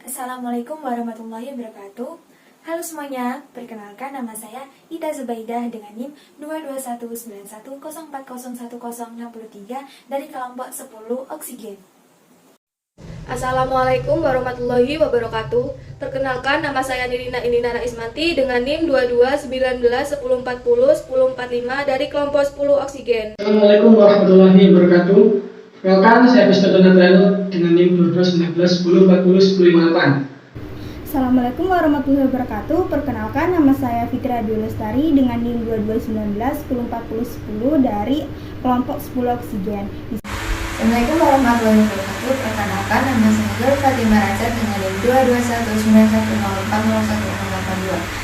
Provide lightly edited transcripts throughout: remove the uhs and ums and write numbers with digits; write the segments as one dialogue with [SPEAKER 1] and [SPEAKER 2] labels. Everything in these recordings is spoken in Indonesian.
[SPEAKER 1] Assalamualaikum warahmatullahi wabarakatuh. Halo semuanya, perkenalkan nama saya Ita Zubaidah dengan NIM 2219104011063 dari kelompok 10 Oksigen.
[SPEAKER 2] Assalamualaikum warahmatullahi wabarakatuh. Perkenalkan, nama saya Nirina Indinara Ismanti dengan NIM 221910401045 dari kelompok 10 Oksigen.
[SPEAKER 3] Assalamualaikum warahmatullahi wabarakatuh. Perkenalkan, saya Bistoto Nadrano dengan NIM 221910401058.
[SPEAKER 4] Assalamualaikum warahmatullahi wabarakatuh. Perkenalkan, nama saya Fitri Adi Lestari dengan NIM 2219104010 dari kelompok 10 Oksigen.
[SPEAKER 5] Assalamualaikum warahmatullahi wabarakatuh. Perkenalkan, nama saya Nur Fatimah Rajat dengan NIM 221910401082.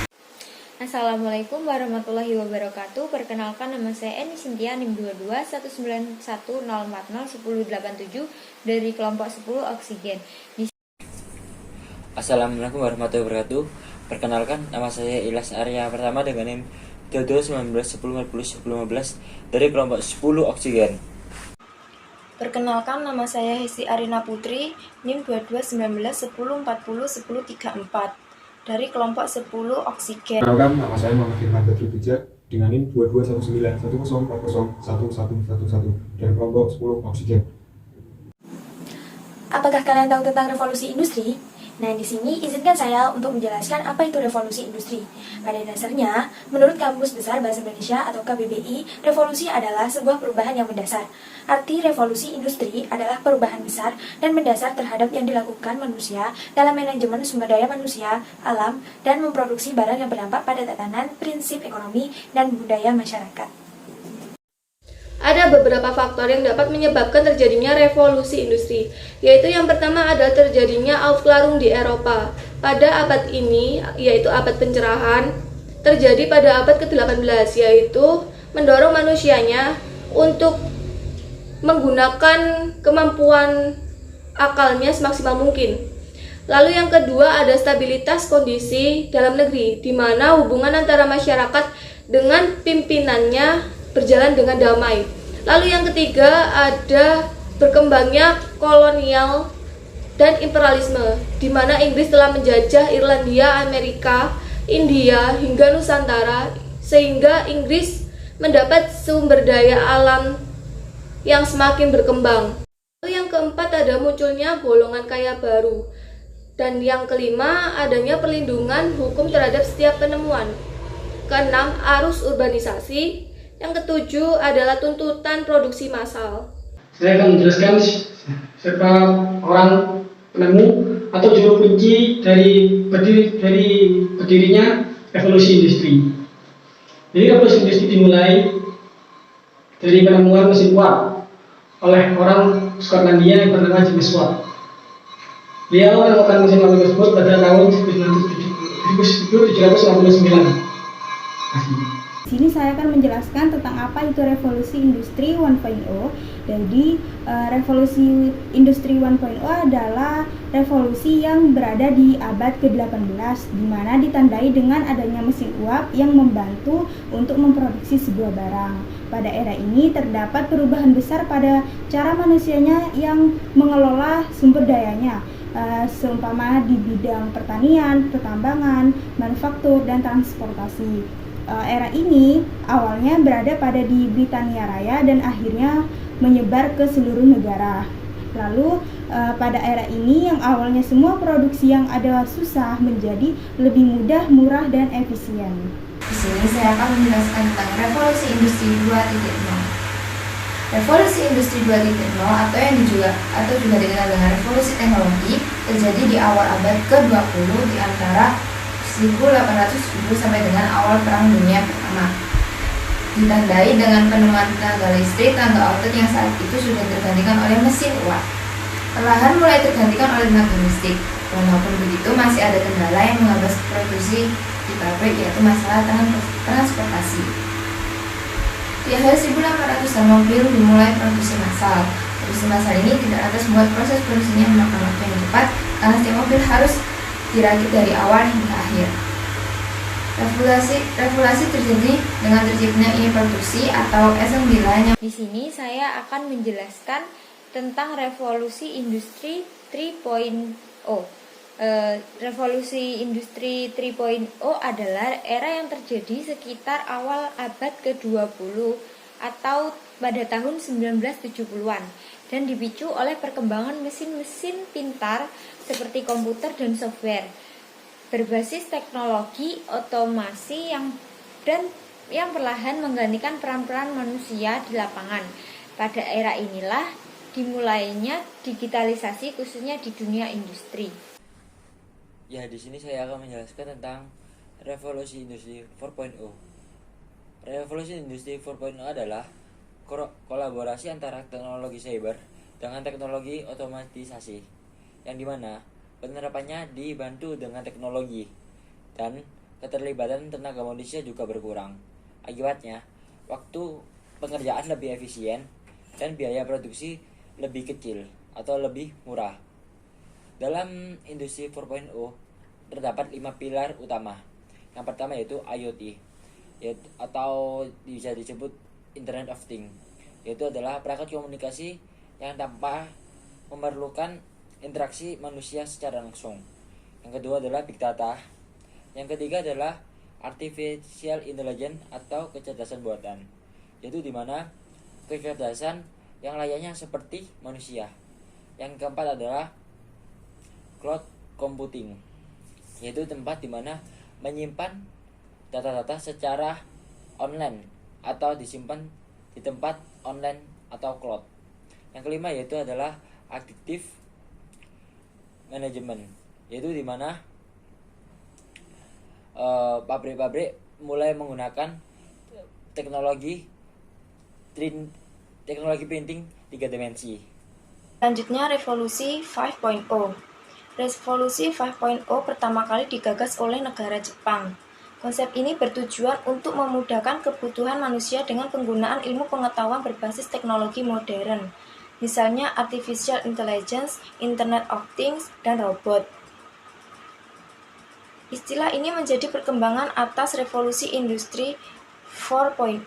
[SPEAKER 6] Assalamualaikum warahmatullahi wabarakatuh. Perkenalkan, nama saya Eni Sintia NIM 221910401087 dari kelompok 10 Oksigen.
[SPEAKER 7] Assalamualaikum warahmatullahi wabarakatuh. Perkenalkan, nama saya Ilyas Arya Pertama dengan NIM 221910401015 dari kelompok 10 Oksigen.
[SPEAKER 8] Perkenalkan, nama saya Hesti Arina Putri, NIM 221910401034 dari kelompok 10 Oksigen.
[SPEAKER 9] Perkenalkan, nama saya Muhammad Firman Badri Bijak dengan NIM 22191040401111 dari kelompok 10 Oksigen.
[SPEAKER 1] Apakah kalian tahu tentang revolusi industri? Nah, di sini izinkan saya untuk menjelaskan apa itu revolusi industri. Pada dasarnya, menurut Kamus Besar Bahasa Indonesia atau KBBI, revolusi adalah sebuah perubahan yang mendasar. Arti revolusi industri adalah perubahan besar dan mendasar terhadap yang dilakukan manusia dalam manajemen sumber daya manusia, alam, dan memproduksi barang yang berdampak pada tatanan, prinsip ekonomi, dan budaya masyarakat.
[SPEAKER 2] Ada beberapa faktor yang dapat menyebabkan terjadinya revolusi industri, yaitu yang pertama adalah terjadinya Aufklärung di Eropa. Pada abad ini, yaitu abad pencerahan, terjadi pada abad ke-18, yaitu mendorong manusianya untuk menggunakan kemampuan akalnya semaksimal mungkin. Lalu yang kedua ada stabilitas kondisi dalam negeri, di mana hubungan antara masyarakat dengan pimpinannya berjalan dengan damai. Lalu yang ketiga ada berkembangnya kolonial dan imperialisme, di mana Inggris telah menjajah Irlandia, Amerika, India, hingga Nusantara, sehingga Inggris mendapat sumber daya alam yang semakin berkembang. Lalu yang keempat ada munculnya golongan kaya baru. Dan yang kelima adanya perlindungan hukum terhadap setiap penemuan. Keenam, arus urbanisasi. Yang ketujuh adalah tuntutan produksi massal.
[SPEAKER 3] Saya akan menjelaskan siapa orang penemu atau juru kunci dari berdirinya revolusi industri. Jadi revolusi industri dimulai dari penemuan mesin uap oleh orang Skotlandia yang bernama James Watt. Beliau menemukan mesin uap tersebut pada tahun 1799.
[SPEAKER 4] Di sini saya akan menjelaskan tentang apa itu revolusi industri 1.0. Jadi, revolusi industri 1.0 adalah revolusi yang berada di abad ke-18, di mana ditandai dengan adanya mesin uap yang membantu untuk memproduksi sebuah barang. Pada era ini terdapat perubahan besar pada cara manusianya yang mengelola sumber dayanya, seumpama di bidang pertanian, pertambangan, manufaktur, dan transportasi. Era ini awalnya berada di Britania Raya dan akhirnya menyebar ke seluruh negara. Lalu pada era ini yang awalnya semua produksi yang ada susah menjadi lebih mudah, murah, dan efisien.
[SPEAKER 5] Di sini saya akan menjelaskan tentang revolusi industri 2.0. Revolusi industri 2.0 atau juga dikenal dengan revolusi teknologi terjadi di awal abad ke-20 di antara 1870 sampai dengan awal Perang Dunia Pertama. Ditandai dengan penemuan tenaga listrik, tenaga outlet yang saat itu sudah tergantikan oleh mesin uap. Perlahan mulai tergantikan oleh tenaga listrik. Walaupun begitu, masih ada kendala yang menghambat produksi di pabrik, yaitu masalah transportasi. Di akhir 1800-an mobil dimulai produksi massal. Produksi massal ini tidak lantas membuat proses produksinya memakan waktu yang cepat, karena setiap mobil harus dirakit dari awal hingga akhir. Revolusi terjadi dengan terciptanya unit produksi atau S9.
[SPEAKER 6] Di sini saya akan menjelaskan tentang revolusi industri 3.0. Revolusi industri 3.0 adalah era yang terjadi sekitar awal abad ke-20 atau pada tahun 1970-an dan dipicu oleh perkembangan mesin-mesin pintar seperti komputer dan software berbasis teknologi otomasi yang perlahan menggantikan peran-peran manusia di lapangan. Pada era inilah dimulainya digitalisasi khususnya di dunia industri.
[SPEAKER 7] Ya, di sini saya akan menjelaskan tentang revolusi industri 4.0. Revolusi industri 4.0 adalah kolaborasi antara teknologi cyber dengan teknologi otomatisasi, yang dimana penerapannya dibantu dengan teknologi dan keterlibatan tenaga manusia juga berkurang. Akibatnya, waktu pengerjaan lebih efisien dan biaya produksi lebih kecil atau lebih murah. Dalam industri 4.0 terdapat 5 pilar utama. Yang pertama yaitu IoT, atau bisa disebut Internet of Things, yaitu adalah perangkat komunikasi yang tanpa memerlukan interaksi manusia secara langsung. Yang kedua adalah Big Data. Yang ketiga adalah Artificial Intelligence atau kecerdasan buatan, yaitu dimana kecerdasan yang layaknya seperti manusia. Yang keempat adalah Cloud Computing, yaitu tempat di mana menyimpan data-data secara online atau disimpan di tempat online atau cloud. Yang kelima yaitu adalah Active Management, yaitu di mana pabrik-pabrik mulai menggunakan teknologi printing 3 dimensi.
[SPEAKER 8] Selanjutnya revolusi 5.0. Revolusi 5.0 pertama kali digagas oleh negara Jepang. Konsep ini bertujuan untuk memudahkan kebutuhan manusia dengan penggunaan ilmu pengetahuan berbasis teknologi modern, misalnya Artificial Intelligence, Internet of Things, dan robot. Istilah ini menjadi perkembangan atas revolusi industri 4.0.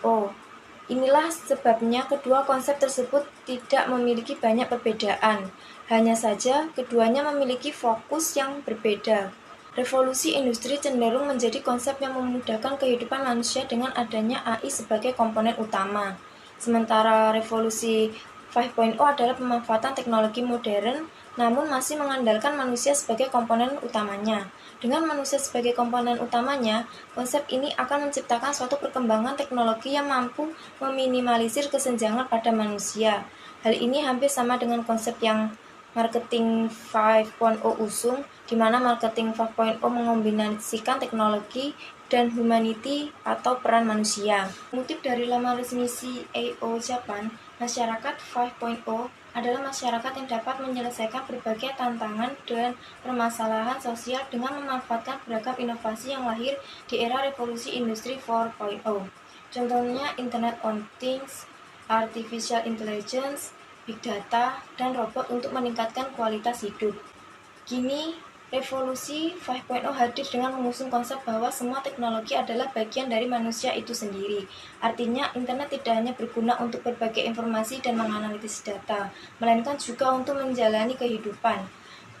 [SPEAKER 8] Inilah sebabnya kedua konsep tersebut tidak memiliki banyak perbedaan. Hanya saja, keduanya memiliki fokus yang berbeda. Revolusi industri cenderung menjadi konsep yang memudahkan kehidupan manusia dengan adanya AI sebagai komponen utama. Sementara revolusi 5.0 adalah pemanfaatan teknologi modern, namun masih mengandalkan manusia sebagai komponen utamanya. Dengan manusia sebagai komponen utamanya, konsep ini akan menciptakan suatu perkembangan teknologi yang mampu meminimalisir kesenjangan pada manusia. Hal ini hampir sama dengan konsep yang Marketing 5.0 usung, di mana Marketing 5.0 mengombinasikan teknologi dan humanity atau peran manusia. Mengutip dari laman resmi CEO Japan, masyarakat 5.0 adalah masyarakat yang dapat menyelesaikan berbagai tantangan dan permasalahan sosial dengan memanfaatkan beragam inovasi yang lahir di era revolusi industri 4.0. Contohnya Internet of Things, Artificial Intelligence, Big Data, dan robot untuk meningkatkan kualitas hidup. Kini, revolusi 5.0 hadir dengan mengusung konsep bahwa semua teknologi adalah bagian dari manusia itu sendiri. Artinya, internet tidak hanya berguna untuk berbagai informasi dan menganalisis data, melainkan juga untuk menjalani kehidupan.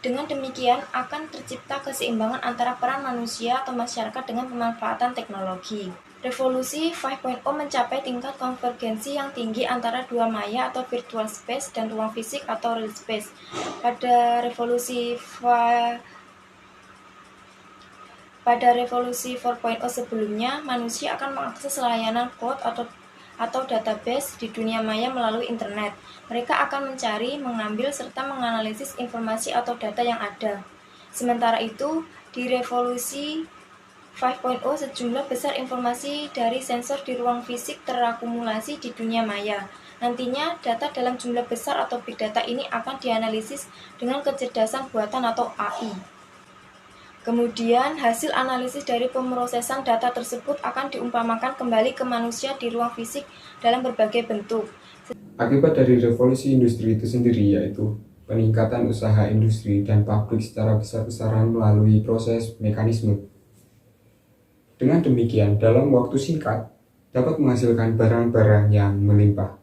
[SPEAKER 8] Dengan demikian, akan tercipta keseimbangan antara peran manusia atau masyarakat dengan pemanfaatan teknologi. Revolusi 5.0 mencapai tingkat konvergensi yang tinggi antara dual maya atau virtual space dan ruang fisik atau real space. Pada revolusi 4.0 sebelumnya, manusia akan mengakses layanan cloud atau database di dunia maya melalui internet. Mereka akan mencari, mengambil, serta menganalisis informasi atau data yang ada. Sementara itu, di revolusi 5.0 sejumlah besar informasi dari sensor di ruang fisik terakumulasi di dunia maya. Nantinya, data dalam jumlah besar atau big data ini akan dianalisis dengan kecerdasan buatan atau AI. Kemudian, hasil analisis dari pemrosesan data tersebut akan diumpamakan kembali ke manusia di ruang fisik dalam berbagai bentuk.
[SPEAKER 9] Akibat dari revolusi industri itu sendiri yaitu peningkatan usaha industri dan pabrik secara besar-besaran melalui proses mekanisme. Dengan demikian, dalam waktu singkat, dapat menghasilkan barang-barang yang melimpah.